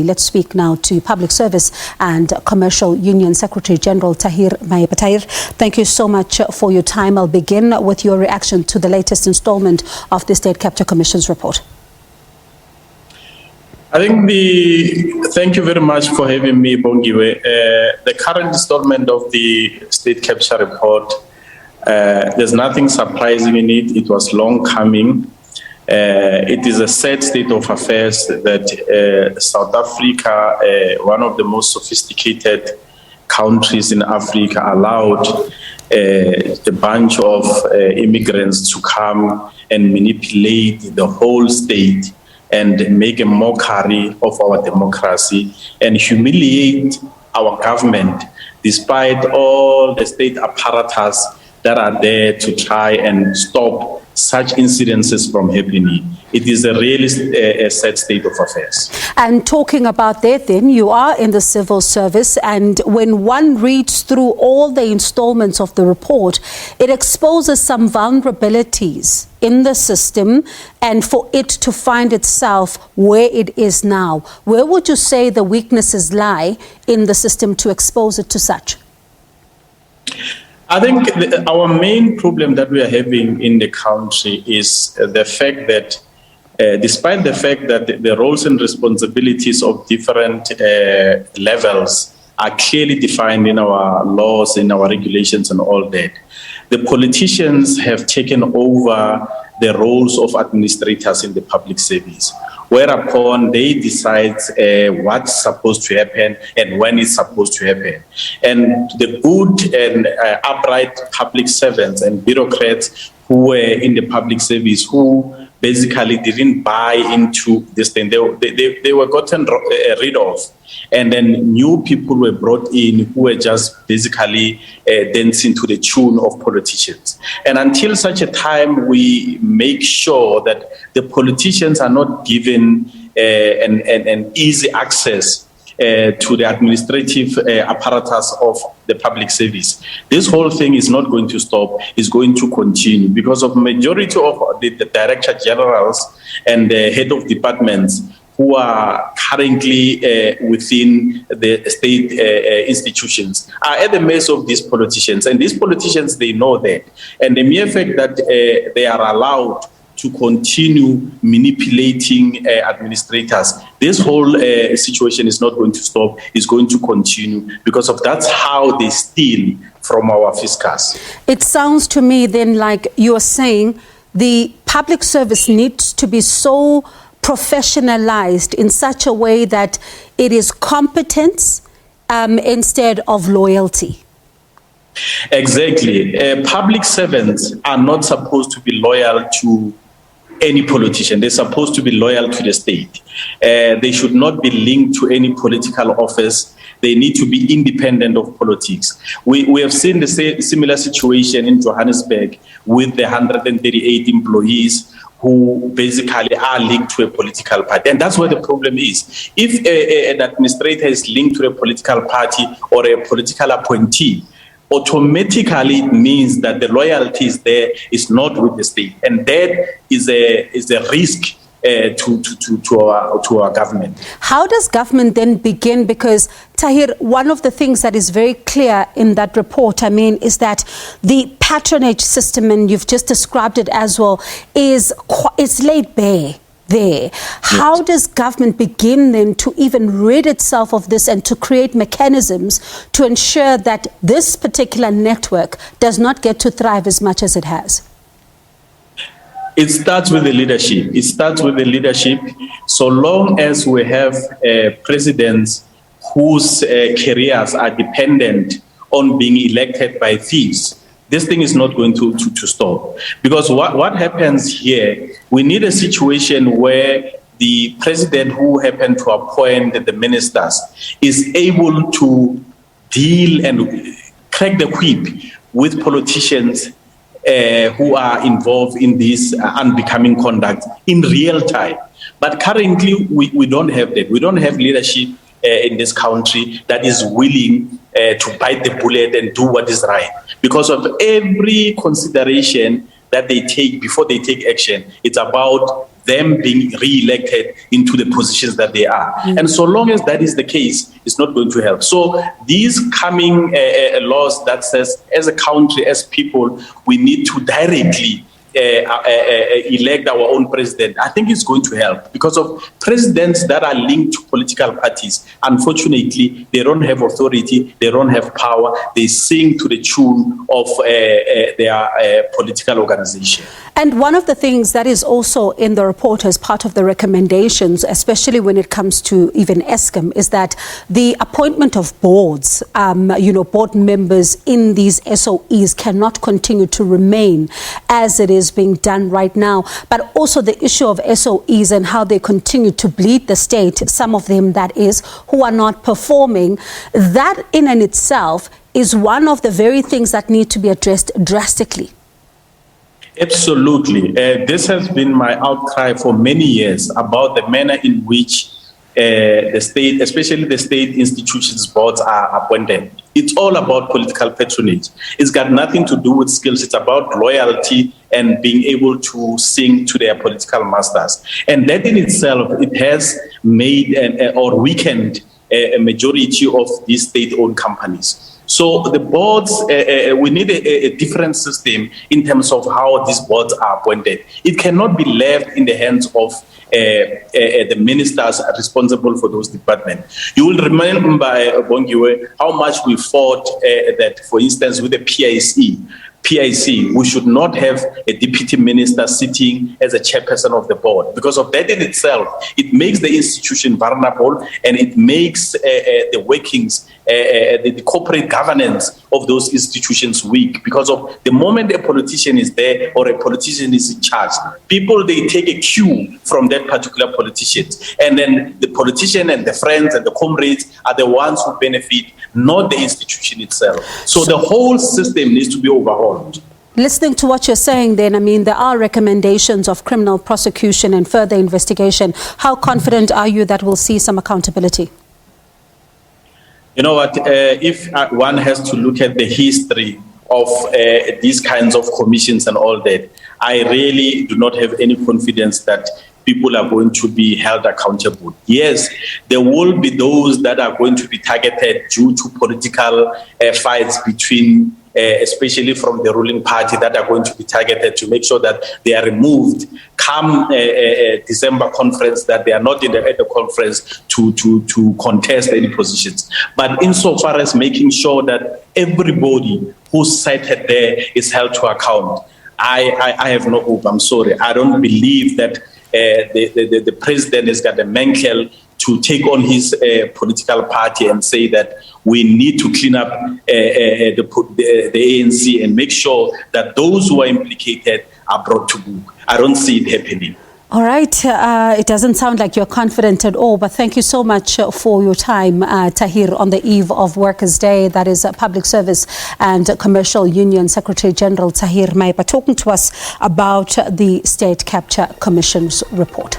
Let's speak now to Public Service and Commercial Union Secretary General Tahir Maepa. Tahir, thank you so much for your time. I'll begin with your reaction to the latest installment of the State Capture Commission's report. Thank you very much for having me, Bongiwe. The current installment of the State Capture report, there's nothing surprising in it. It was long coming. It is a sad state of affairs that South Africa, one of the most sophisticated countries in Africa, allowed a bunch of immigrants to come and manipulate the whole state and make a mockery of our democracy and humiliate our government, despite all the state apparatus that are there to try and stop such incidences from happening. It is a really sad state of affairs. And talking about that then, you are in the civil service, and when one reads through all the installments of the report, it exposes some vulnerabilities in the system and for it to find itself where it is now. Where would you say the weaknesses lie in the system to expose it to such? I think our main problem that we are having in the country is the fact that despite the fact that the roles and responsibilities of different levels are clearly defined in our laws, in our regulations and all that, the politicians have taken over the roles of administrators in the public service, whereupon they decide what's supposed to happen and when it's supposed to happen. And the good and upright public servants and bureaucrats who were in the public service, who basically didn't buy into this thing, they were gotten rid of. And then new people were brought in who were just basically dancing to the tune of politicians. And until such a time we make sure that the politicians are not given an easy access to the administrative apparatus of the public service, this whole thing is not going to stop, it's going to continue, because of majority of the director generals and the head of departments who are currently within the state institutions are at the mercy of these politicians. And these politicians, they know that. And the mere fact that they are allowed to continue manipulating administrators, this whole situation is not going to stop, it's going to continue, because of that's how they steal from our fiscus. It sounds to me then like you're saying the public service needs to be so professionalized in such a way that it is competence instead of loyalty. Exactly. Public servants are not supposed to be loyal to any politician. They're supposed to be loyal to the state. They should not be linked to any political office. They need to be independent of politics. We have seen the similar situation in Johannesburg with the 138 employees who basically are linked to a political party. And that's where the problem is. If an administrator is linked to a political party or a political appointee, automatically it means that the loyalty is there, is not with the state. And that is a risk to our government. How does government then begin? Because Tahir, one of the things that is very clear in that report, is that the patronage system, and you've just described it as well, is laid bare there. How does government begin then to even rid itself of this and to create mechanisms to ensure that this particular network does not get to thrive as much as it has? It starts with the leadership. It starts with the leadership. So long as we have presidents whose careers are dependent on being elected by thieves, this thing is not going to stop. Because what happens here, we need a situation where the president who happened to appoint the ministers is able to deal and crack the whip with politicians who are involved in this unbecoming conduct in real time. But currently, we don't have that. We don't have leadership in this country that is willing to bite the bullet and do what is right. Because of every consideration that they take before they take action, it's about them being re-elected into the positions that they are. And so long as that is the case, it's not going to help. So these coming laws that says, as a country, as people, we need to directly elect our own president, I think it's going to help, because of presidents that are linked to political parties. Unfortunately, they don't have authority, they don't have power, they sing to the tune of their political organization. And one of the things that is also in the report as part of the recommendations, especially when it comes to even Eskom, is that the appointment of boards, board members in these SOEs cannot continue to remain as it is being done right now, but also the issue of SOEs and how they continue to bleed the state, some of them that is, who are not performing. That in and itself is one of the very things that need to be addressed drastically. Absolutely. This has been my outcry for many years about the manner in which the state, especially the state institutions boards, are appointed. It's all about political patronage. It's got nothing to do with skills. It's about loyalty and being able to sing to their political masters. And that in itself, it has made or weakened a majority of these state-owned companies. So the boards, we need a different system in terms of how these boards are appointed. It cannot be left in the hands of the ministers responsible for those departments. You will remember, Bongiwe, how much we fought that, for instance, with the PIC, we should not have a deputy minister sitting as a chairperson of the board. Because of that in itself, it makes the institution vulnerable, and it makes the workings, the corporate governance of those institutions weak. Because of the moment a politician is there or a politician is in charge, people, they take a cue from that particular politician. And then the politician and the friends and the comrades are the ones who benefit, not the institution itself. So the whole system needs to be overhauled. Listening to what you're saying then, I mean, there are recommendations of criminal prosecution and further investigation. How confident are you that we'll see some accountability? You know what, if one has to look at the history of these kinds of commissions and all that, I really do not have any confidence that people are going to be held accountable. Yes, there will be those that are going to be targeted due to political fights between, especially from the ruling party, that are going to be targeted to make sure that they are removed come December conference, that they are not at the conference to contest any positions. But insofar as making sure that everybody who's cited there is held to account, I have no hope. I'm sorry. I don't believe that the president has got the mantle to take on his political party and say that we need to clean up the ANC and make sure that those who are implicated are brought to book. I don't see it happening. All right. It doesn't sound like you're confident at all, but thank you so much for your time, Tahir, on the eve of Workers' Day. That is Public Service and Commercial Union Secretary General Tahir Maepa talking to us about the State Capture Commission's report.